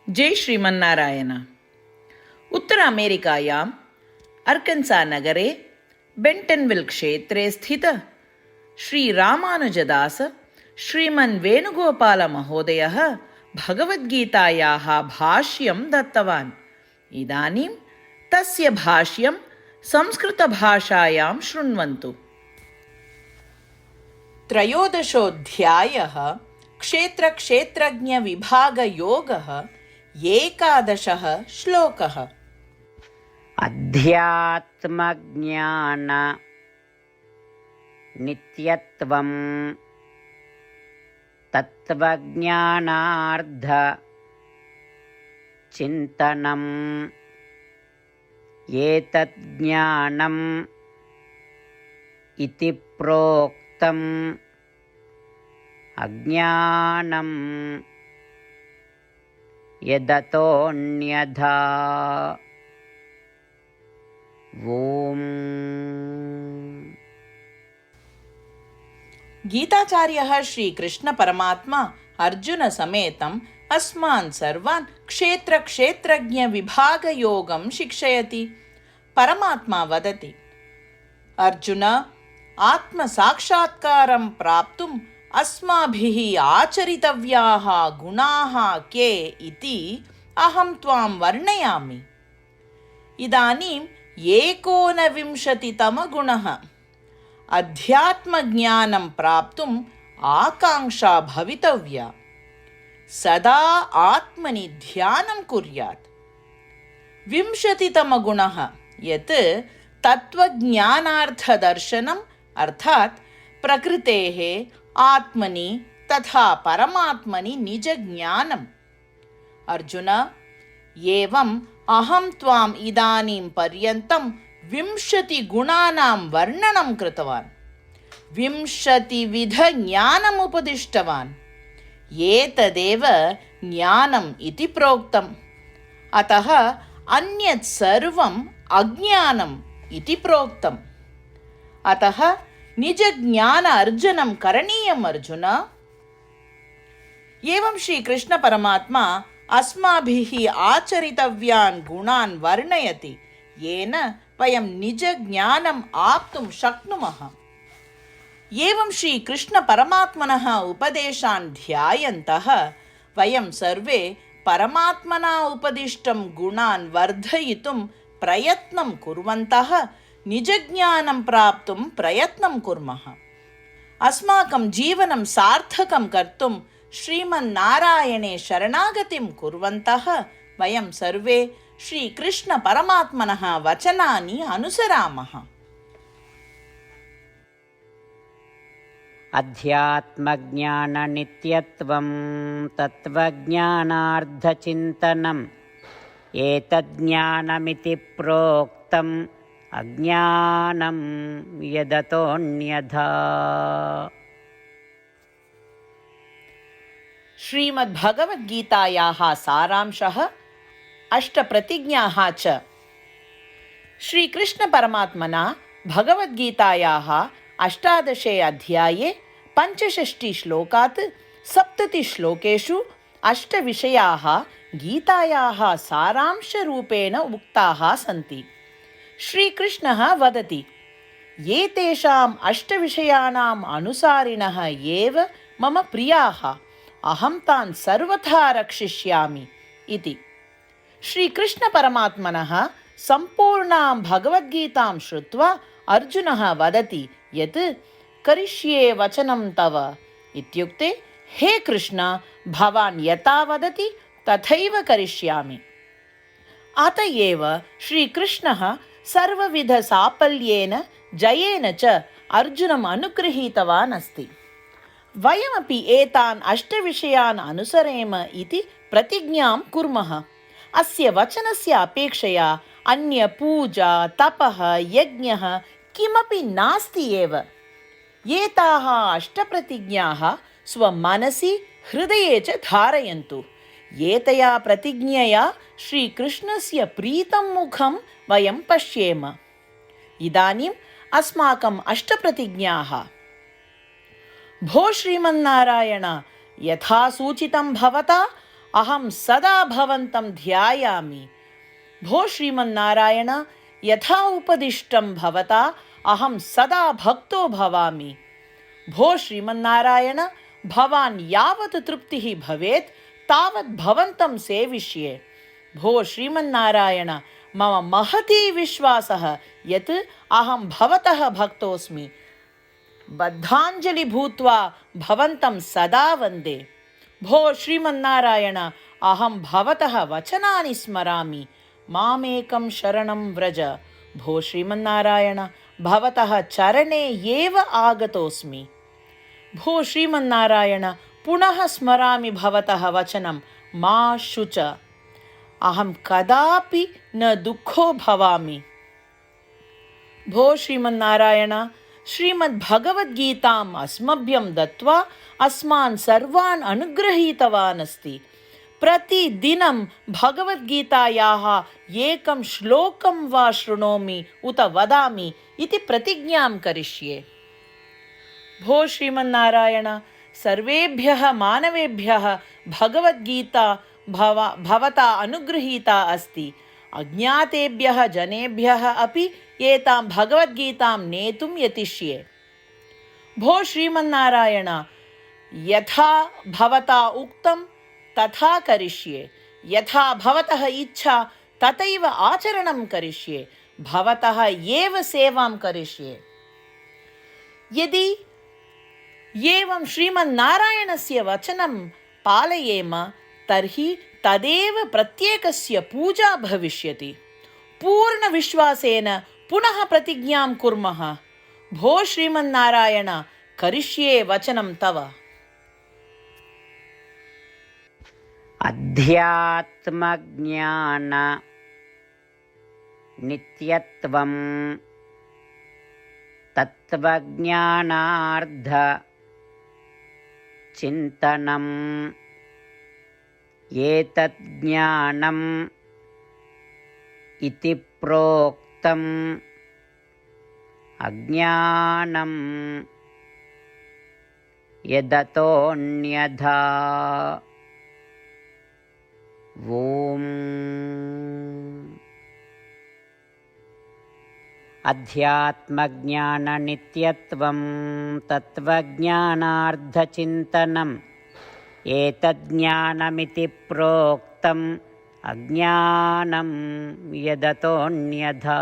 जय श्रीमन्नारायण। उत्तर अमेरिकायाम् अर्कन्सा नगरे बेण्टन्विल् क्षेत्रे स्थित श्रीरामानुजदास श्रीमन् वेणुगोपालमहोदयः भगवद्गीतायाः भाष्यं दत्तवान्। इदानीं तस्य भाष्यं संस्कृतभाषायां शृण्वन्तु। त्रयोदशोऽध्यायः क्षेत्रक्षेत्रज्ञविभागयोगः। 11 श्लोकः। अध्यात्मज्ञान नित्यत्वं तत्त्वज्ञानार्थ चिन्तनम् एतज्ज्ञानम् इति प्रोक्तम् अज्ञानं यदतोऽन्यथा। ओम। गीताचार्यः श्रीकृष्ण परमात्मा अर्जुन समेतम् अस्मान् सर्वान् क्षेत्रक्षेत्रज्ञविभागयोगं शिक्षयति। परमात्मा वदति, अर्जुन, आत्मसाक्षात्कारं प्राप्तुम् अस्माभिः आचरितव्याः गुणाः के इति अहं त्वां वर्णयामि। इदानीं 19तमगुणः। अध्यात्मज्ञानं प्राप्तुम् आकाङ्क्षा भवितव्या। सदा आत्मनि ध्यानं कुर्यात्। 20तमगुणः यत् तत्त्वज्ञानार्थदर्शनम् अर्थात् प्रकृतेः, आत्मनि तथा परमात्मनि निजज्ञानम्। अर्जुन, एवम् अहं त्वाम् इदानीं पर्यन्तं 20 गुणानां वर्णनं कृतवान्, 20 विधज्ञानम् उपदिष्टवान्। एतदेव ज्ञानम् इति प्रोक्तम्। अतः अन्यत् सर्वम् अज्ञानम् इति प्रोक्तम्। अतः निजज्ञान अर्जनं करणीयम् अर्जुन। एवं श्रीकृष्ण परमात्मा अस्माभिः आचरितव्यान् गुणान् वर्णयति, येन वयं निजज्ञानम् आप्तुं शक्नुमः। एवं श्रीकृष्ण परमात्मनः उपदेशान् ध्यायन्तः वयं सर्वे परमात्मना उपदिष्टं गुणान् वर्धयितुं प्रयत्नं कुर्वन्तः निजज्ञानं प्राप्तुं प्रयत्नं कुर्मः। अस्माकं जीवनं सार्थकं कर्तुं श्रीमन्नारायणे शरणागतिं कुर्वन्तः वयं सर्वे श्रीकृष्ण परमात्मनः वचनानि अनुसरामः। अध्यात्मज्ञाननित्यत्वं तत्त्वज्ञानार्थचिन्तनम् एतज्ज्ञानमिति प्रोक्तम् अज्ञानं यदतोऽन्यथा। श्रीमद्भगवद्गीतायाः सारांशः, 8 प्रतिज्ञाः च। श्रीकृष्णपरमात्मना भगवद्गीतायाः 18 अध्याये 65 श्लोकात् 70 श्लोकेषु 8 विषयाः गीतायाः सारांशरूपेण उक्ताः सन्ति। श्रीकृष्णः वदति, एतेषाम् 8 विषयाणाम् अनुसारिणः एव मम प्रियाः, अहं तान् सर्वथा रक्षिष्यामि इति। श्रीकृष्णपरमात्मनः सम्पूर्णां भगवद्गीतां श्रुत्वा अर्जुनः वदति यत् करिष्ये वचनं तव इत्युक्ते, हे कृष्ण, भवान् यथा वदति तथैव करिष्यामि। अत एव श्रीकृष्णः सर्वविधसाफल्येन जयेन च अर्जुनम् अनुगृहीतवान् अस्ति। वयमपि एतान् 8 विषयान् अनुसरेम इति प्रतिज्ञां कुर्मः। अस्य वचनस्य अपेक्षया अन्य पूजा, तपः, यज्ञः किमपि नास्ति एव। एताः 8 प्रतिज्ञाः स्वमनसि हृदये च धारयन्तु। एतया प्रतिज्ञया श्रीकृष्णस्य प्रीतं मुखं वयं पश्येम। इदानीम् अस्माकम् 8 प्रतिज्ञाः। भो श्रीमन्नारायण, यथा सूचितं भवता अहं सदा भवन्तं ध्यायामि। भो श्रीमन्नारायण, यथा उपदिष्टं भवता अहं सदा भक्तो भवामि। भो श्रीमन्नारायण, भवान् यावत् तृप्तिः भवेत् तावत् भवन्तं सेविष्ये। भो श्रीमन्नारायण, मम महती विश्वासः यत् अहं भवतः भक्तोऽस्मि। बद्धाञ्जलि भूत्वा भवन्तं सदा वन्दे। भो श्रीमन्नारायण, अहं भवतः वचनानि स्मरामि। मामेकं शरणं व्रज। भो श्रीमन्नारायण, भवतः चरणे एव आगतोऽस्मि। भो श्रीमन्नारायण, पुनः स्मरामि भवतः वचनं, मा शुच। अहं कदापि न दुःखो भवामि। भो श्रीमन्नारायण, श्रीमद्भगवद्गीताम् अस्मभ्यं दत्त्वा अस्मान् सर्वान् अनुगृहीतवान् अस्ति। प्रतिदिनं भगवद्गीतायाः एकं श्लोकं वा शृणोमि उत वदामि इति प्रतिज्ञां करिष्ये। भो श्रीमन्नारायण, सर्वेभ्यः मानवेभ्यः भगवद्गीता भवता अनुगृहीता अस्ति। अज्ञातेभ्यः जनेभ्यः अपि एतां भगवद्गीतां नेतुं यतिष्ये। भो श्रीमन्नारायण, यथा भवता उक्तं तथा करिष्ये। यथा भवतः इच्छा तथैव आचरणं करिष्ये। भवतः एव सेवां करिष्ये। यदि एवं श्रीमन्नारायणस्य वचनं पालयेम तर्हि तदेव प्रत्येकस्य पूजा भविष्यति। पूर्णविश्वासेन पुनः प्रतिज्ञां कुर्मः। भो श्रीमन्नारायण, करिष्ये वचनं तव। अध्यात्मज्ञान नित्यत्वं तत्त्वज्ञानार्थ चिन्तनम् एतज्ज्ञानम् इति प्रोक्तम् अज्ञानं यदतोऽन्यथा। ॐ अध्यात्मज्ञाननित्यत्वं तत्त्वज्ञानार्धचिन्तनम् एतज्ज्ञानमिति प्रोक्तम् अज्ञानं यदतोऽन्यथा।